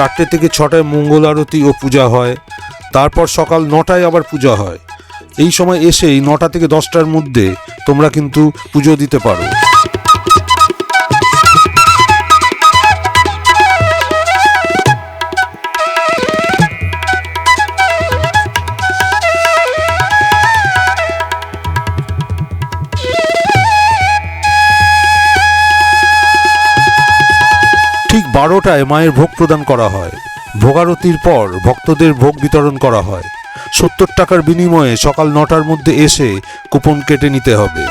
4টে থেকে 6টায় মঙ্গল আরতি ও পূজা হয়। তারপর সকাল 9টায় আবার পূজা হয়। এই সময় এসেই 9টা থেকে 10টার মধ্যে তোমরা কিন্তু পুজো দিতে পারো। ঠিক 12টায় মায়ের ভোগ প্রদান করা হয়। ভোগারতির পর ভক্তদের ভোগ বিতরণ করা হয়। 70 টাকার বিনিময়ে সকাল 9টার মধ্যে এসে কুপন কেটে নিতে হবে।